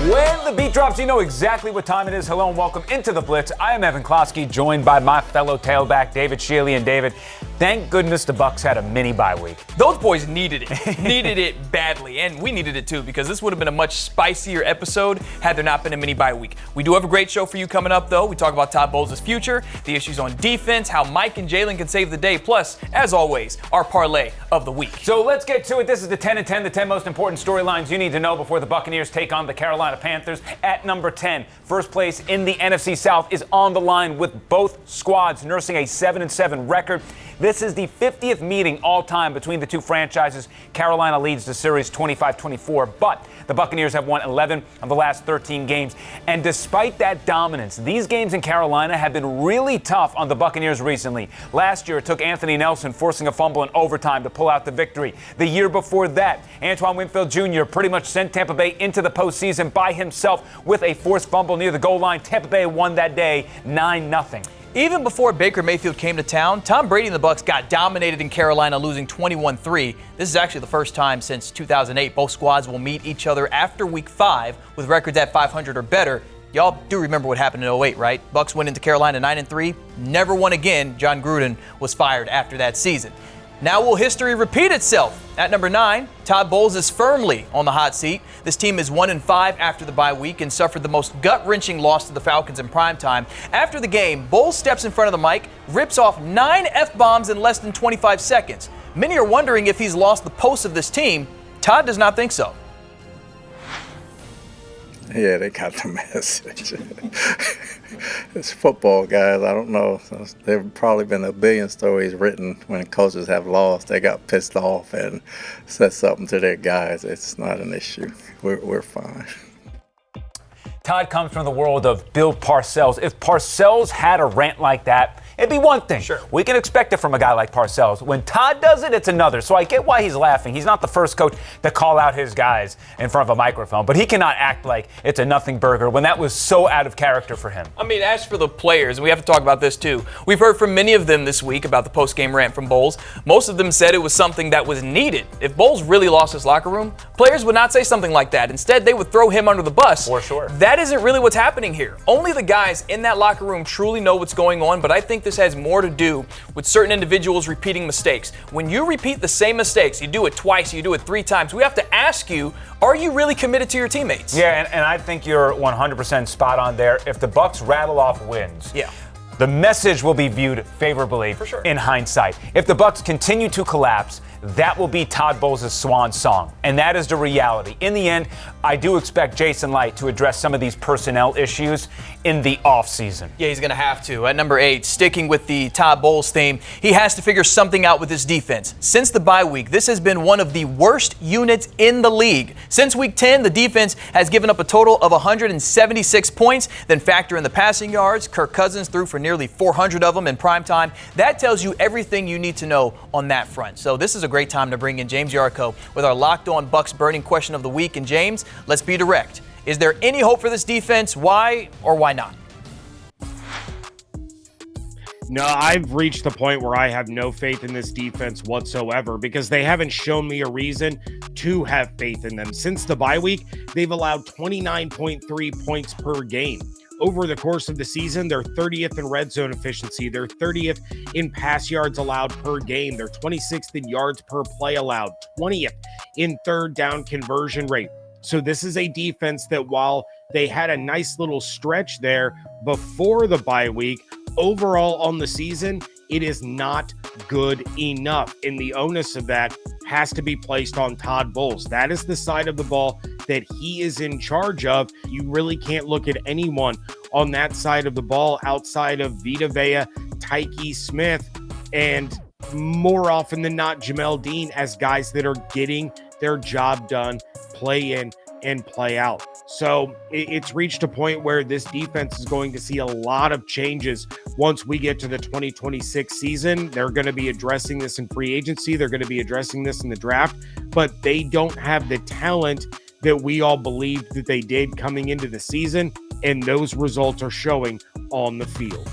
When the beat drops, you know exactly what time it is. Hello and welcome into the Blitz. I am Evan Closky, joined by my fellow tailback, David Schiele. And David, thank goodness the Bucs had a mini bye week. Those boys needed it. Needed it badly. And we needed it too, because this would have been a much spicier episode had there not been a mini bye week. We do have a great show for you coming up, though. We talk about Todd Bowles' future, the issues on defense, how Mike and Jalen can save the day. Plus, as always, our parlay of the week. So let's get to it. This is the 10 and 10, the 10 most important storylines you need to know before the Buccaneers take on the Carolina Panthers at number 10. First place in the NFC South is on the line with both squads nursing a 7-7 record. This is the 50th meeting all-time between the two franchises. Carolina leads the series 25-24, but the Buccaneers have won 11 of the last 13 games. And despite that dominance, these games in Carolina have been really tough on the Buccaneers recently. Last year, it took Anthony Nelson forcing a fumble in overtime to pull out the victory. The year before that, Antoine Winfield Jr. pretty much sent Tampa Bay into the postseason by himself with a forced fumble near the goal line. Tampa Bay won that day 9-0. Even before Baker Mayfield came to town, Tom Brady and the Bucs got dominated in Carolina, losing 21-3. This is actually the first time since 2008 both squads will meet each other after Week 5 with records at 500 or better. Y'all do remember what happened in 08, right? Bucs went into Carolina 9-3, never won again. John Gruden was fired after that season. Now will history repeat itself? At number 9, Todd Bowles is firmly on the hot seat. This team is 1-5 after the bye week and suffered the most gut-wrenching loss to the Falcons in primetime. After the game, Bowles steps in front of the mic, rips off 9 F-bombs in less than 25 seconds. Many are wondering if he's lost the pulse of this team. Todd does not think so. Yeah, they got the message. It's football, guys. I don't know. There have probably been a billion stories written when coaches have lost. They got pissed off and said something to their guys. It's not an issue. We're fine. Todd comes from the world of Bill Parcells. If Parcells had a rant like that, it'd be one thing. Sure. We can expect it from a guy like Parcells. When Todd does it, it's another. So I get why he's laughing. He's not the first coach to call out his guys in front of a microphone, but he cannot act like it's a nothing burger when that was so out of character for him. I mean, as for the players, and we have to talk about this too, we've heard from many of them this week about the post-game rant from Bowles. Most of them said it was something that was needed. If Bowles really lost his locker room, players would not say something like that. Instead, they would throw him under the bus. For sure. That isn't really what's happening here. Only the guys in that locker room truly know what's going on, but I think this has more to do with certain individuals repeating mistakes. When you repeat the same mistakes, you do it twice, you do it 3 times, we have to ask you, are you really committed to your teammates? Yeah, and I think you're 100% spot on there. If the Bucs rattle off wins, the message will be viewed favorably For sure. in hindsight. If the Bucs continue to collapse, that will be Todd Bowles' swan song. And that is the reality. In the end, I do expect Jason Licht to address some of these personnel issues in the offseason. Yeah, he's going to have to. At number 8, sticking with the Todd Bowles theme, he has to figure something out with his defense. Since the bye week, this has been one of the worst units in the league. Since week 10, the defense has given up a total of 176 points. Then factor in the passing yards. Kirk Cousins threw for nearly 400 of them in primetime. That tells you everything you need to know on that front. So this is a great time to bring in James Yarko with our Locked On Bucs burning question of the week. And James, let's be direct. Is there any hope for this defense? Why or why not? No, I've reached the point where I have no faith in this defense whatsoever because they haven't shown me a reason to have faith in them. Since the bye week, they've allowed 29.3 points per game. Over the course of the season, they're 30th in red zone efficiency. They're 30th in pass yards allowed per game. They're 26th in yards per play allowed, 20th in third down conversion rate. So this is a defense that while they had a nice little stretch there before the bye week, overall on the season, it is not good enough. And the onus of that has to be placed on Todd Bowles. That is the side of the ball that he is in charge of. You really can't look at anyone on that side of the ball outside of Vita Vea, Tyke Smith, and more often than not, Jamel Dean as guys that are getting their job done, play in and play out. So it's reached a point where this defense is going to see a lot of changes once we get to the 2026 season. They're going to be addressing this in free agency. They're going to be addressing this in the draft, but they don't have the talent that we all believed that they did coming into the season, and those results are showing on the field.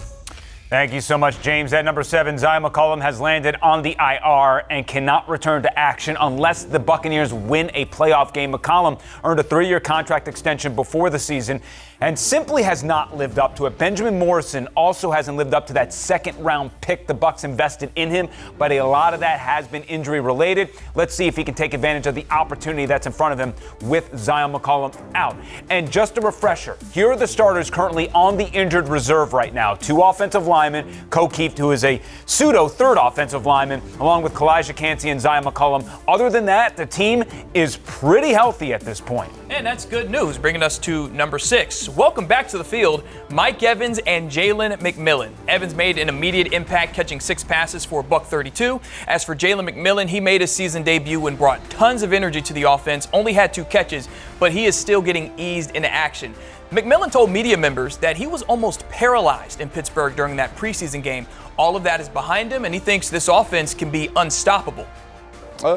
Thank you so much, James. At number 7, Zion McCollum has landed on the IR and cannot return to action unless the Buccaneers win a playoff game. McCollum earned a 3-year contract extension before the season and simply has not lived up to it. Benjamin Morrison also hasn't lived up to that second-round pick the Bucs invested in him, but a lot of that has been injury-related. Let's see if he can take advantage of the opportunity that's in front of him with Zion McCollum out. And just a refresher, here are the starters currently on the injured reserve right now. 2 offensive linemen, Keith, who is a pseudo-third offensive lineman, along with Kalijah Cansey and Zion McCollum. Other than that, the team is pretty healthy at this point. And that's good news, bringing us to number 6. Welcome back to the field, Mike Evans and Jalen McMillan. Evans made an immediate impact, catching 6 passes for $132. As for Jalen McMillan, he made his season debut and brought tons of energy to the offense, only had 2 catches, but he is still getting eased into action. McMillan told media members that he was almost paralyzed in Pittsburgh during that preseason game. All of that is behind him, and he thinks this offense can be unstoppable.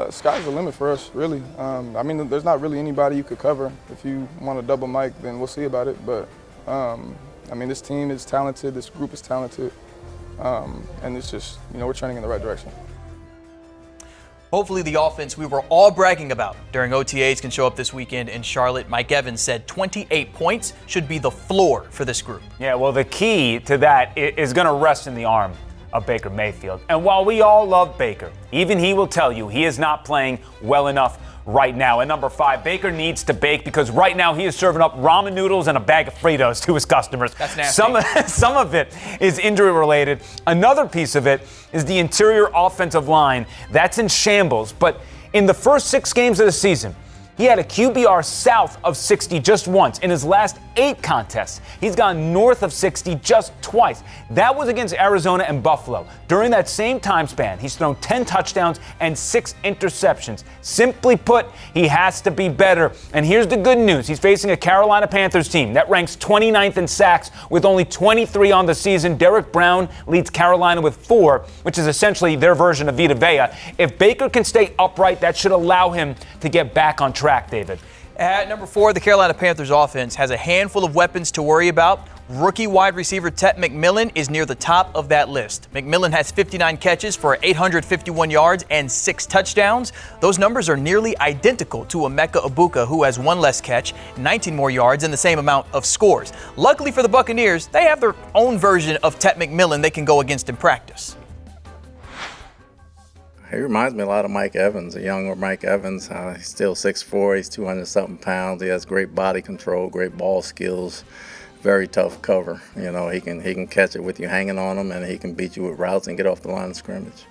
Sky's the limit for us, really. I mean, there's not really anybody you could cover. If you want to double Mike, then we'll see about it. But, I mean, this team is talented. This group is talented. And it's just, we're trending in the right direction. Hopefully the offense we were all bragging about during OTAs can show up this weekend in Charlotte. Mike Evans said 28 points should be the floor for this group. Yeah, well, the key to that is going to rest in the arm of Baker Mayfield. And while we all love Baker, even he will tell you he is not playing well enough right now. At number 5, Baker needs to bake because right now he is serving up ramen noodles and a bag of Fritos to his customers. That's nasty. Some of it is injury related. Another piece of it is the interior offensive line. That's in shambles. But in the first 6 games of the season, he had a QBR south of 60 just once. In his last 8 contests, he's gone north of 60 just twice. That was against Arizona and Buffalo. During that same time span, he's thrown 10 touchdowns and 6 interceptions. Simply put, he has to be better. And here's the good news. He's facing a Carolina Panthers team that ranks 29th in sacks with only 23 on the season. Derek Brown leads Carolina with 4, which is essentially their version of Vita Vea. If Baker can stay upright, that should allow him to get back on track, David. At number 4, the Carolina Panthers offense has a handful of weapons to worry about. Rookie wide receiver Tet McMillan is near the top of that list. McMillan has 59 catches for 851 yards and 6 touchdowns. Those numbers are nearly identical to Emeka Egbuka, who has 1 less catch, 19 more yards, and the same amount of scores. Luckily for the Buccaneers, they have their own version of Tet McMillan they can go against in practice. He reminds me a lot of Mike Evans, a younger Mike Evans. He's still 6'4", he's 200-something pounds. He has great body control, great ball skills, very tough cover. He can catch it with you hanging on him, and he can beat you with routes and get off the line of scrimmage.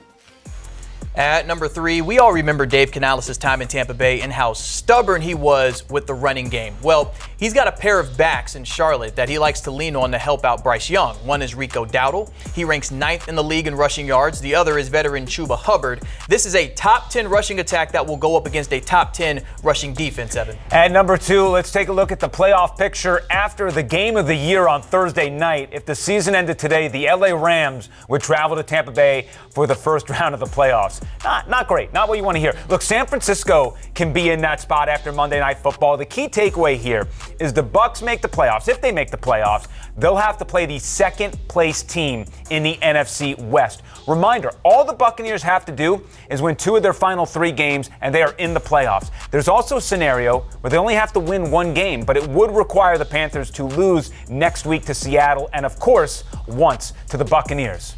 At number 3, we all remember Dave Canales' time in Tampa Bay and how stubborn he was with the running game. Well, he's got a pair of backs in Charlotte that he likes to lean on to help out Bryce Young. One is Rico Dowdle. He ranks 9th in the league in rushing yards. The other is veteran Chuba Hubbard. This is a top 10 rushing attack that will go up against a top 10 rushing defense, Evan. At number 2, let's take a look at the playoff picture after the game of the year on Thursday night. If the season ended today, the LA Rams would travel to Tampa Bay for the first round of the playoffs. Not great. Not what you want to hear. Look, San Francisco can be in that spot after Monday Night Football. The key takeaway here is the Bucs make the playoffs. If they make the playoffs, they'll have to play the second-place team in the NFC West. Reminder, all the Buccaneers have to do is win 2 of their final 3 games, and they are in the playoffs. There's also a scenario where they only have to win 1 game, but it would require the Panthers to lose next week to Seattle and, of course, once to the Buccaneers.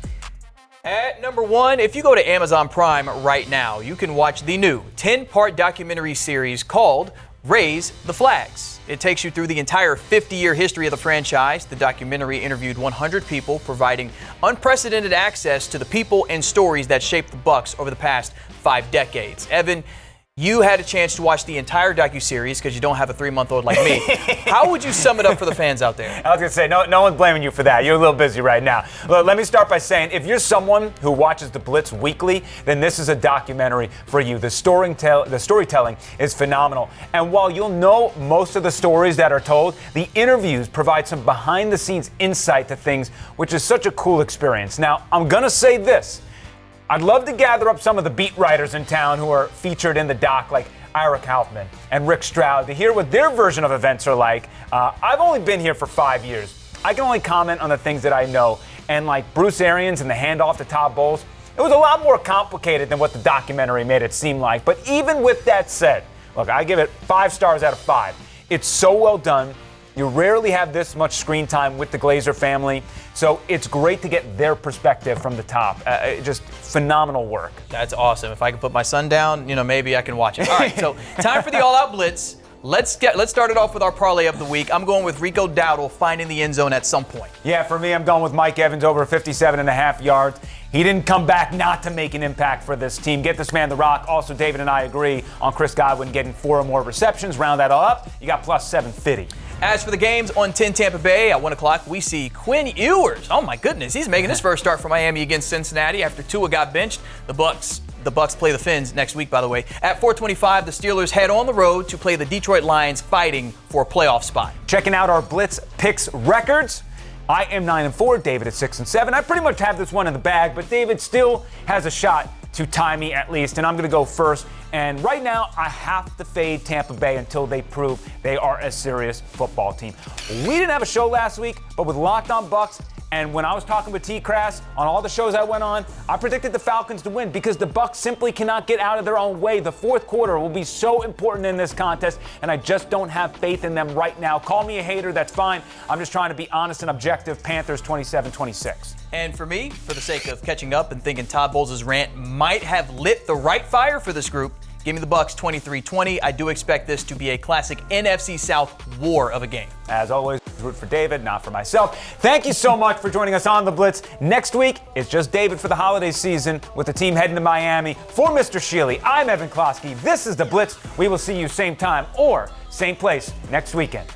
At number 1, if you go to Amazon Prime right now, you can watch the new 10-part documentary series called Raise the Flags. It takes you through the entire 50-year history of the franchise. The documentary interviewed 100 people, providing unprecedented access to the people and stories that shaped the Bucs over the past 5 decades. Evan, you had a chance to watch the entire docuseries because you don't have a 3-month-old like me. How would you sum it up for the fans out there? I was going to say, no one's blaming you for that. You're a little busy right now. Look, let me start by saying, if you're someone who watches the Blitz weekly, then this is a documentary for you. The storytelling is phenomenal. And while you'll know most of the stories that are told, the interviews provide some behind-the-scenes insight to things, which is such a cool experience. Now, I'm going to say this. I'd love to gather up some of the beat writers in town who are featured in the doc, like Ira Kaufman and Rick Stroud, to hear what their version of events are like. I've only been here for 5 years. I can only comment on the things that I know. and like Bruce Arians and the handoff to Todd Bowles, it was a lot more complicated than what the documentary made it seem like. But even with that said, look, I give it 5 stars out of 5. It's so well done. You rarely have this much screen time with the Glazer family, so it's great to get their perspective from the top. Just phenomenal work. That's awesome. If I can put my son down, maybe I can watch it. All right, so time for the all-out blitz. Let's start it off with our parlay of the week. I'm going with Rico Dowdle finding the end zone at some point. Yeah, for me, I'm going with Mike Evans over 57.5 yards. He didn't come back not to make an impact for this team. Get this man the rock. Also, David and I agree on Chris Godwin getting 4 or more receptions. Round that all up, you got plus 750. As for the games on 10 Tampa Bay at 1 o'clock, we see Quinn Ewers. Oh my goodness, he's making his first start for Miami against Cincinnati after Tua got benched. The Bucs play the Fins next week, by the way. At 4:25, the Steelers head on the road to play the Detroit Lions, fighting for a playoff spot. Checking out our Blitz picks records. I am 9-4, David at 6-7. I pretty much have this one in the bag, but David still has a shot to tie me at least, and I'm going to go first. And right now, I have to fade Tampa Bay until they prove they are a serious football team. We didn't have a show last week, but with Locked On Bucs, and when I was talking with T. Crass on all the shows I went on, I predicted the Falcons to win because the Bucs simply cannot get out of their own way. The fourth quarter will be so important in this contest, and I just don't have faith in them right now. Call me a hater, that's fine. I'm just trying to be honest and objective. Panthers 27-26. And for me, for the sake of catching up and thinking Todd Bowles' rant might have lit the right fire for this group, give me the Bucs 23-20. I do expect this to be a classic NFC South war of a game. As always, root for David, not for myself. Thank you so much for joining us on The Blitz. Next week, it's just David for the holiday season with the team heading to Miami. For Mr. Schiele, I'm Evan Closky. This is The Blitz. We will see you same time or same place next weekend.